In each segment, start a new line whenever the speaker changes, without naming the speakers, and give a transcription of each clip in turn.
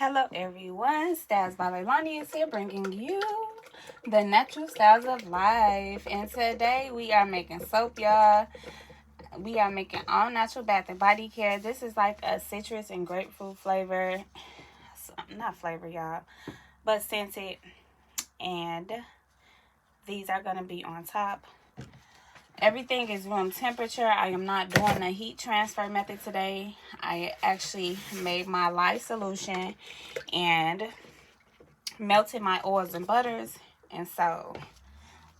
Hello everyone, StylesbyLailani is here bringing you the natural styles of life. And today we are making soap, y'all. We are making all natural bath and body care. This is like a citrus and grapefruit flavor. Not flavor, y'all, but scented. And these are going to be on top. Everything is room temperature. I am not doing a heat transfer method today. I actually made my lye solution and melted my oils and butters. And so,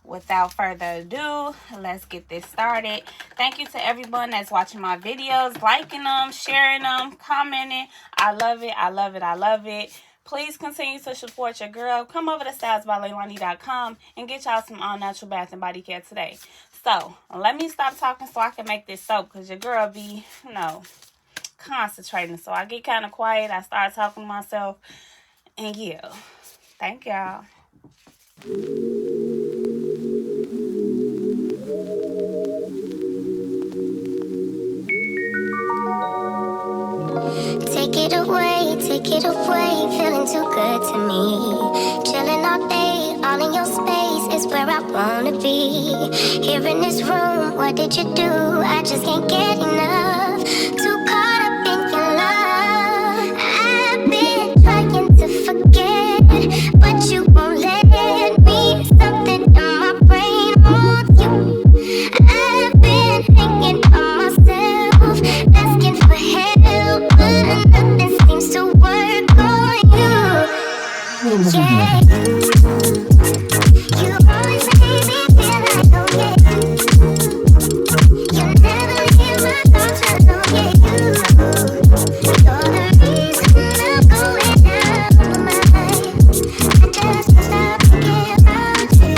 without further ado, let's get this started. Thank you to everyone that's watching my videos, liking them, sharing them, commenting. I love it. I love it. I love it. Please continue to support your girl. Come over to StylesbyLailani.com and get y'all some all-natural bath and body care today. So, let me stop talking so I can make this soap, because your girl be, concentrating. So, I get kind of quiet. I start talking to myself. And yeah, thank y'all.
Take it away, feeling too good to me. Chilling all day, all in your space is where I wanna be. Here in this room, what did you do? I just can't get enough. Too caught up in your love. I've been trying to forget, but you won't let me. Something in my brain wants you. I've been hanging on myself, asking for help, but nothing seems to work on you. Yeah, you always make me feel like, oh yeah, you never leave my thoughts alone. Yeah, you're the reason I'm going out of my mind. I just can't stop thinking about you.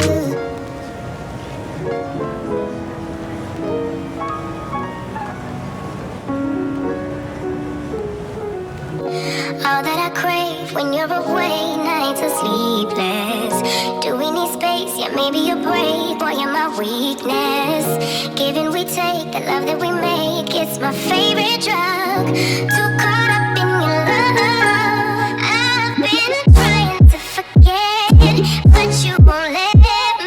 All that I crave when you're away, nights are sleepless. Do we need space? Yeah, maybe a break. Boy, you're my weakness. Giving we take, the love that we make, it's my favorite drug. Too caught up in your love. I've been trying to forget, but you won't let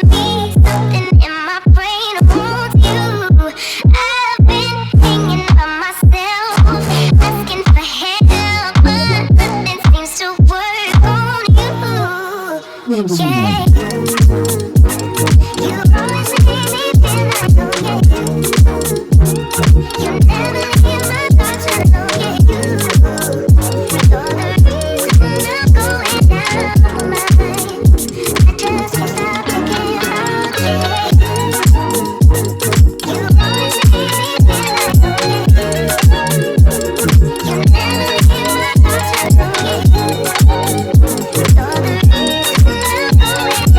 me. Something in my brain wants you. I've been hanging by myself, asking for help, but nothing seems to work on you. Yeah, you always make me feel like, oh yeah, you never leave my thoughts alone. Yeah, you're the reason I'm going out of my mind. I just can't stop thinking about you. You always make me feel like, oh yeah, you never leave my thoughts alone. Yeah, you're the reason I'm going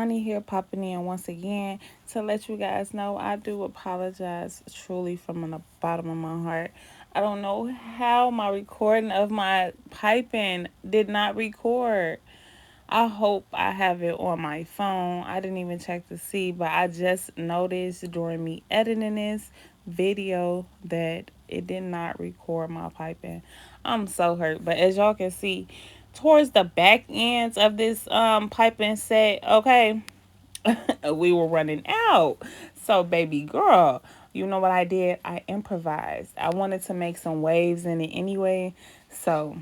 StylesbyLailani here, popping in once again to let you guys know I do apologize truly from the bottom of my heart. I don't know how my recording of my piping did not record. I hope I have it on my phone. I didn't even check to see, but I just noticed during me editing this video that it did not record my piping. I'm so hurt. But as y'all can see, towards the back ends of this piping set, okay, we were running out. So baby girl, you know what I did? I improvised. I wanted to make some waves in it anyway. So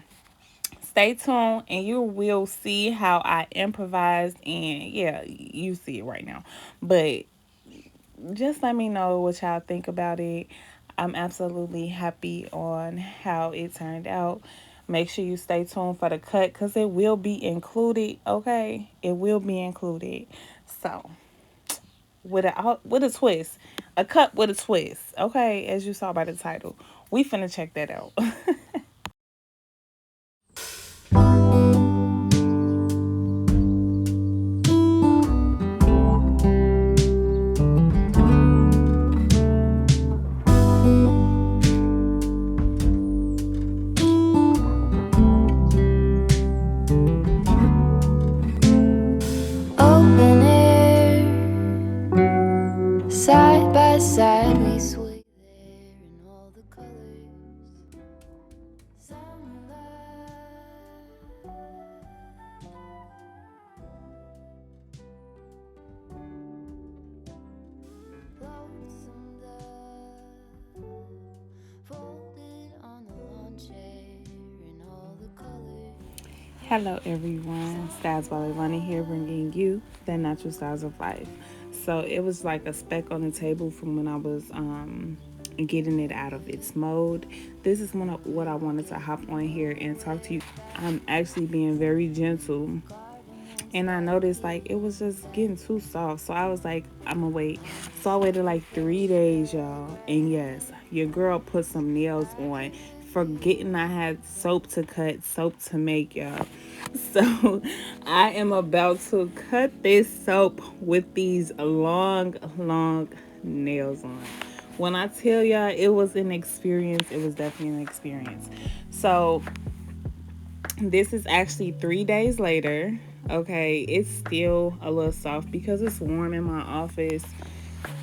stay tuned and you will see how I improvised, and yeah, you see it right now. But just let me know what y'all think about it. I'm absolutely happy on how it turned out. Make sure you stay tuned for the cut because it will be included, okay? It will be included. So, with a twist, a cut with a twist, okay? As you saw by the title, we finna check that out.
Open air, side by side, we sway there in all the colors. Some light, lonesome dove, folded on the lawn chair in all the colors.
Hello everyone, StylesbyLailani here, bringing you the natural styles of life. So it was like a speck on the table from when I was getting it out of its mold. This is what I wanted to hop on here and talk to you. I'm actually being very gentle, and I noticed like it was just getting too soft. So I was like, I'm gonna wait. So I waited like 3 days, y'all. And yes, your girl put some nails on, forgetting I had soap to cut, soap to make, y'all. So I am about to cut this soap with these long nails on. When I tell y'all it was an experience, it was definitely an experience. So this is actually 3 days later. Okay, it's still a little soft because it's warm in my office.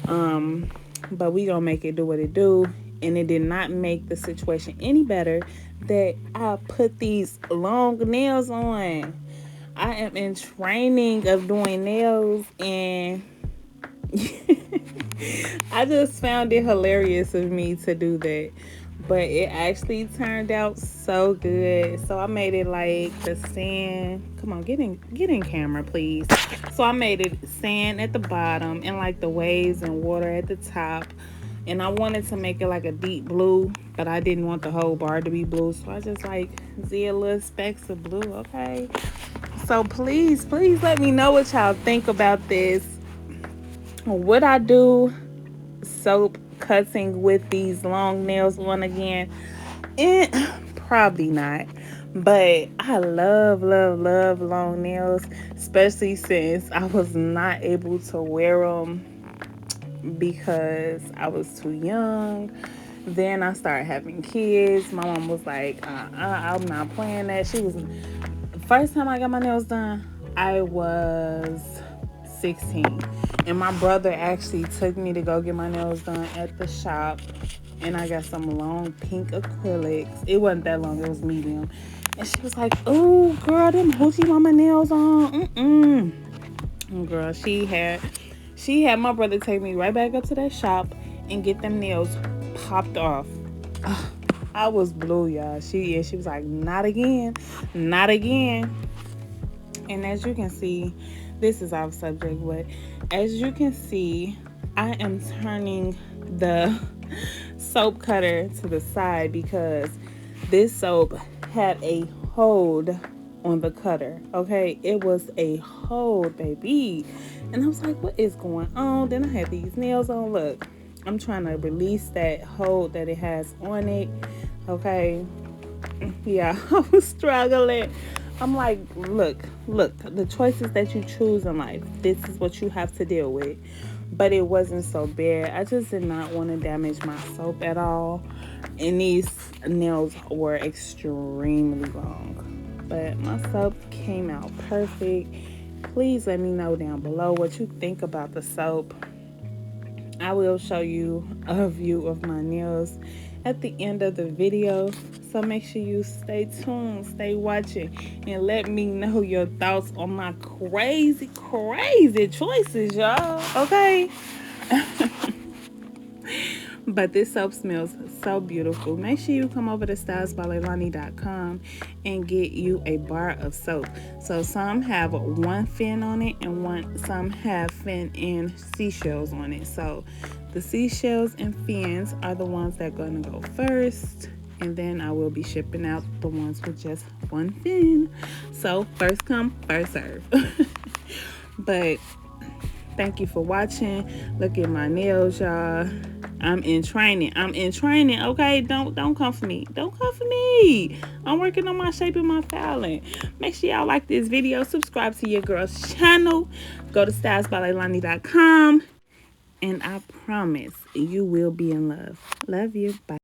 But we gonna make it do what it do. And it did not make the situation any better that I put these long nails on. I am in training of doing nails, and I just found it hilarious of me to do that. But it actually turned out so good. So I made it like the sand. Come on, get in camera, please. So I made it sand at the bottom and like the waves and water at the top. And I wanted to make it like a deep blue, but I didn't want the whole bar to be blue. So I just like did little specks of blue, okay? So please let me know what y'all think about this. Would I do soap cutting with these long nails on again? Probably not. But I love long nails, especially since I was not able to wear them because I was too young. Then I started having kids. My mom was like, I'm not playing that. First time I got my nails done, I was 16. And my brother actually took me to go get my nails done at the shop. And I got some long pink acrylics. It wasn't that long, it was medium. And she was like, oh, girl, them hoochie mama nails on. Girl, she had my brother take me right back up to that shop and get them nails popped off. I was blue, y'all. She was like, not again. And as you can see, this is off subject, but as you can see, I am turning the soap cutter to the side because this soap had a hold on the cutter. Okay, it was a hold, baby. And I was like, what is going on? Then I had these nails on. Look, I'm trying to release that hold that it has on it. Okay, yeah, I was struggling, I'm like, look, the choices that you choose in life, this is what you have to deal with. But it wasn't so bad. I just did not want to damage my soap at all. And these nails were extremely long. But my soap came out perfect. Please let me know down below what you think about the soap. I will show you a view of my nails at the end of the video. So make sure you stay tuned, stay watching, and let me know your thoughts on my crazy, crazy choices, y'all. Okay? But this soap smells so beautiful. Make sure you come over to StylesbyLailani.com and get you a bar of soap. So some have one fin on it and some have fin and seashells on it. So the seashells and fins are the ones that are going to go first. And then I will be shipping out the ones with just one fin. So first come, first serve. But thank you for watching. Look at my nails, y'all. I'm in training. Okay? Don't come for me. Don't come for me. I'm working on my shape and my filing. Make sure y'all like this video. Subscribe to your girl's channel. Go to StylesbyLailani.com. And I promise you will be in love. Love you. Bye.